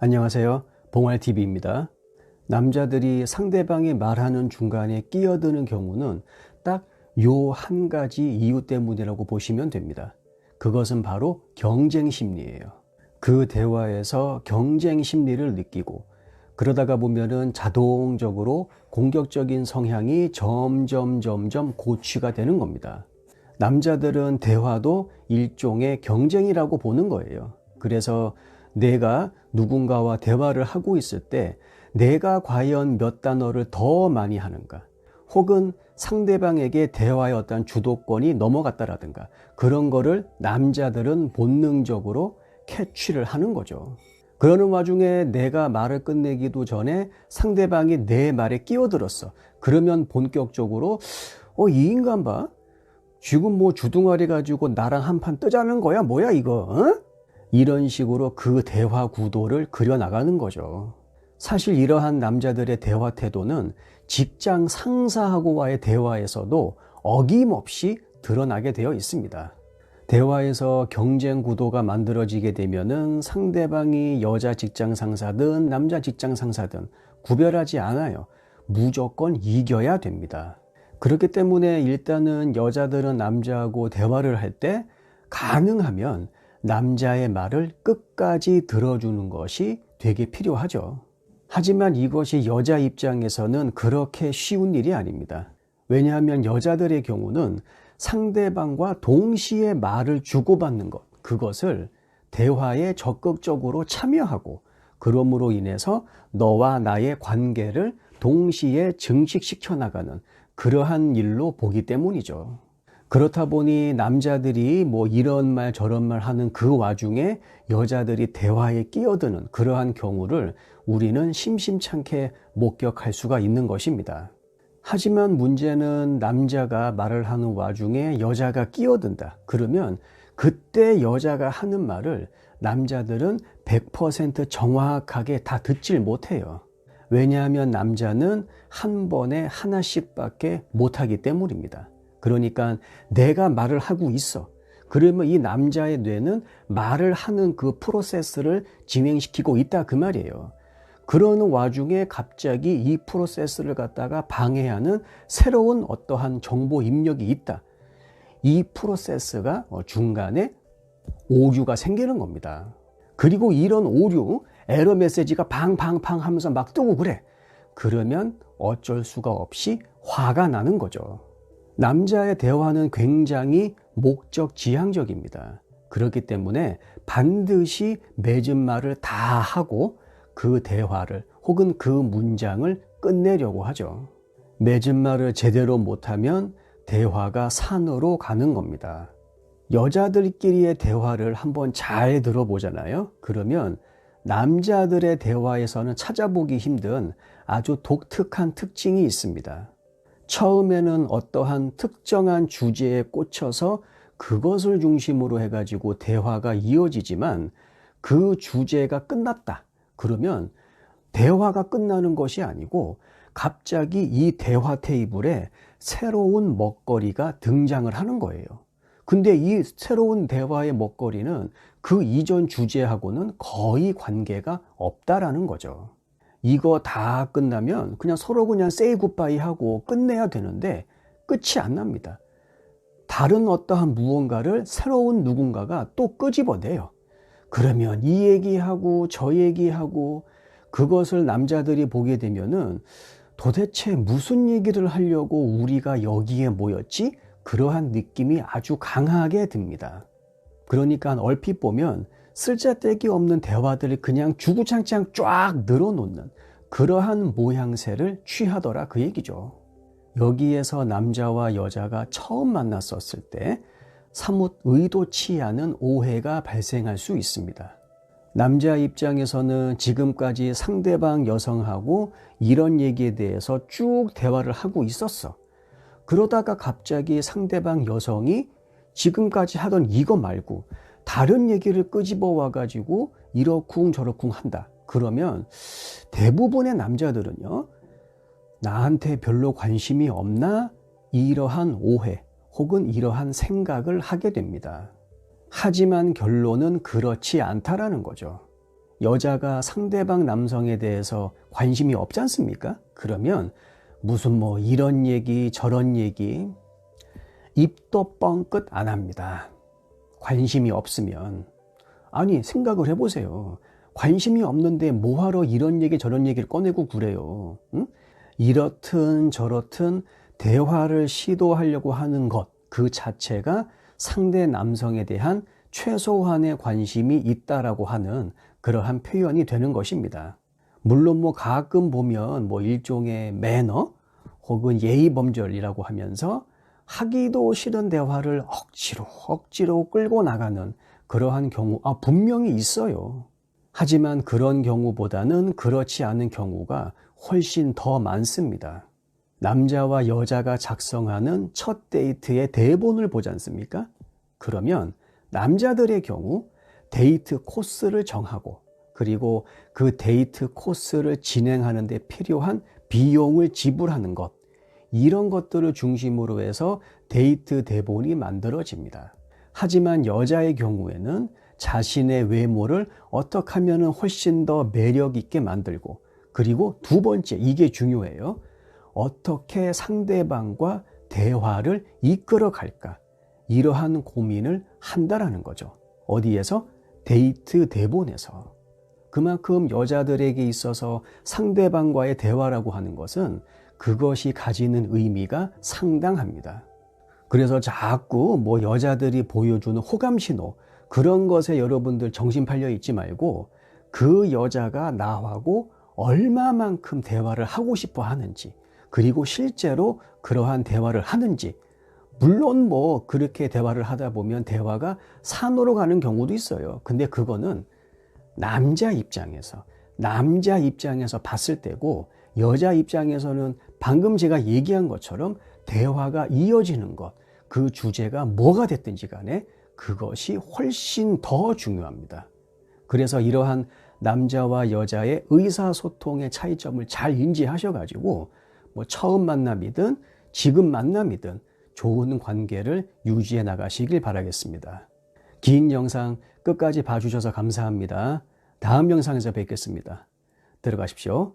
안녕하세요. 봉알TV입니다. 남자들이 상대방이 말하는 중간에 끼어드는 경우는 딱 요 한 가지 이유 때문이라고 보시면 됩니다. 그것은 바로 경쟁 심리예요. 그 대화에서 경쟁 심리를 느끼고 그러다가 보면은 자동적으로 공격적인 성향이 점점 고취가 되는 겁니다. 남자들은 대화도 일종의 경쟁이라고 보는 거예요. 그래서 내가 누군가와 대화를 하고 있을 때 내가 과연 몇 단어를 더 많이 하는가, 혹은 상대방에게 대화의 어떤 주도권이 넘어갔다라든가, 그런 거를 남자들은 본능적으로 캐치를 하는 거죠. 그러는 와중에 내가 말을 끝내기도 전에 상대방이 내 말에 끼어들었어. 그러면 본격적으로 이 인간 봐, 지금 뭐 주둥아리 가지고 나랑 한판 뜨자는 거야? 뭐야 이거? 어? 이런 식으로 그 대화 구도를 그려나가는 거죠. 사실 이러한 남자들의 대화 태도는 직장 상사하고와의 대화에서도 어김없이 드러나게 되어 있습니다. 대화에서 경쟁 구도가 만들어지게 되면은 상대방이 여자 직장 상사든 남자 직장 상사든 구별하지 않아요. 무조건 이겨야 됩니다. 그렇기 때문에 일단은 여자들은 남자하고 대화를 할 때 가능하면 남자의 말을 끝까지 들어주는 것이 되게 필요하죠. 하지만 이것이 여자 입장에서는 그렇게 쉬운 일이 아닙니다. 왜냐하면 여자들의 경우는 상대방과 동시에 말을 주고받는 것, 그것을 대화에 적극적으로 참여하고, 그러므로 인해서 너와 나의 관계를 동시에 증식시켜 나가는 그러한 일로 보기 때문이죠. 그렇다 보니 남자들이 뭐 이런 말 저런 말 하는 그 와중에 여자들이 대화에 끼어드는 그러한 경우를 우리는 심심찮게 목격할 수가 있는 것입니다. 하지만 문제는 남자가 말을 하는 와중에 여자가 끼어든다. 그러면 그때 여자가 하는 말을 남자들은 100% 정확하게 다 듣질 못해요. 왜냐하면 남자는 한 번에 하나씩밖에 못하기 때문입니다. 그러니까 내가 말을 하고 있어. 그러면 이 남자의 뇌는 말을 하는 그 프로세스를 진행시키고 있다 그 말이에요. 그러는 와중에 갑자기 이 프로세스를 갖다가 방해하는 새로운 어떠한 정보 입력이 있다. 이 프로세스가 중간에 오류가 생기는 겁니다. 그리고 이런 오류, 에러 메시지가 팡팡팡 하면서 막 뜨고 그래. 그러면 어쩔 수가 없이 화가 나는 거죠. 남자의 대화는 굉장히 목적 지향적입니다. 그렇기 때문에 반드시 맺은 말을 다 하고 그 대화를 혹은 그 문장을 끝내려고 하죠. 맺은 말을 제대로 못하면 대화가 산으로 가는 겁니다. 여자들끼리의 대화를 한번 잘 들어보잖아요. 그러면 남자들의 대화에서는 찾아보기 힘든 아주 독특한 특징이 있습니다. 처음에는 어떠한 특정한 주제에 꽂혀서 그것을 중심으로 해가지고 대화가 이어지지만 그 주제가 끝났다. 그러면 대화가 끝나는 것이 아니고 갑자기 이 대화 테이블에 새로운 먹거리가 등장을 하는 거예요. 근데 이 새로운 대화의 먹거리는 그 이전 주제하고는 거의 관계가 없다라는 거죠. 이거 다 끝나면 그냥 서로 그냥 say goodbye 하고 끝내야 되는데 끝이 안 납니다. 다른 어떠한 무언가를 새로운 누군가가 또 끄집어내요. 그러면 이 얘기하고 저 얘기하고 그것을 남자들이 보게 되면은 도대체 무슨 얘기를 하려고 우리가 여기에 모였지? 그러한 느낌이 아주 강하게 듭니다. 그러니까 얼핏 보면 쓸데기 없는 대화들을 그냥 주구장창 쫙 늘어놓는 그러한 모양새를 취하더라 그 얘기죠. 여기에서 남자와 여자가 처음 만났었을 때 사뭇 의도치 않은 오해가 발생할 수 있습니다. 남자 입장에서는 지금까지 상대방 여성하고 이런 얘기에 대해서 쭉 대화를 하고 있었어. 그러다가 갑자기 상대방 여성이 지금까지 하던 이거 말고 다른 얘기를 끄집어 와가지고 이러쿵 저러쿵 한다. 그러면 대부분의 남자들은요, 나한테 별로 관심이 없나? 이러한 오해 혹은 이러한 생각을 하게 됩니다. 하지만 결론은 그렇지 않다라는 거죠. 여자가 상대방 남성에 대해서 관심이 없지 않습니까? 그러면 무슨 뭐 이런 얘기 저런 얘기 입도 뻥끗 안 합니다. 관심이 없으면. 아니 생각을 해보세요. 관심이 없는데 뭐하러 이런 얘기 저런 얘기를 꺼내고 그래요. 응? 이렇든 저렇든 대화를 시도하려고 하는 것 그 자체가 상대 남성에 대한 최소한의 관심이 있다라고 하는 그러한 표현이 되는 것입니다. 물론 뭐 가끔 보면 뭐 일종의 매너 혹은 예의범절이라고 하면서 하기도 싫은 대화를 억지로 끌고 나가는 그러한 경우 분명히 있어요. 하지만 그런 경우보다는 그렇지 않은 경우가 훨씬 더 많습니다. 남자와 여자가 작성하는 첫 데이트의 대본을 보지 않습니까? 그러면 남자들의 경우 데이트 코스를 정하고 그리고 그 데이트 코스를 진행하는 데 필요한 비용을 지불하는 것 이런 것들을 중심으로 해서 데이트 대본이 만들어집니다. 하지만 여자의 경우에는 자신의 외모를 어떻게 하면 훨씬 더 매력 있게 만들고 그리고 두 번째 이게 중요해요. 어떻게 상대방과 대화를 이끌어 갈까 이러한 고민을 한다라는 거죠. 어디에서? 데이트 대본에서. 그만큼 여자들에게 있어서 상대방과의 대화라고 하는 것은 그것이 가지는 의미가 상당합니다. 그래서 자꾸 뭐 여자들이 보여주는 호감 신호 그런 것에 여러분들 정신 팔려 있지 말고 그 여자가 나하고 얼마만큼 대화를 하고 싶어 하는지 그리고 실제로 그러한 대화를 하는지 물론 뭐 그렇게 대화를 하다 보면 대화가 산으로 가는 경우도 있어요. 근데 그거는 남자 입장에서 봤을 때고 여자 입장에서는 방금 제가 얘기한 것처럼 대화가 이어지는 것, 그 주제가 뭐가 됐든지 간에 그것이 훨씬 더 중요합니다. 그래서 이러한 남자와 여자의 의사소통의 차이점을 잘 인지하셔가지고 뭐 처음 만남이든 지금 만남이든 좋은 관계를 유지해 나가시길 바라겠습니다. 긴 영상 끝까지 봐주셔서 감사합니다. 다음 영상에서 뵙겠습니다. 들어가십시오.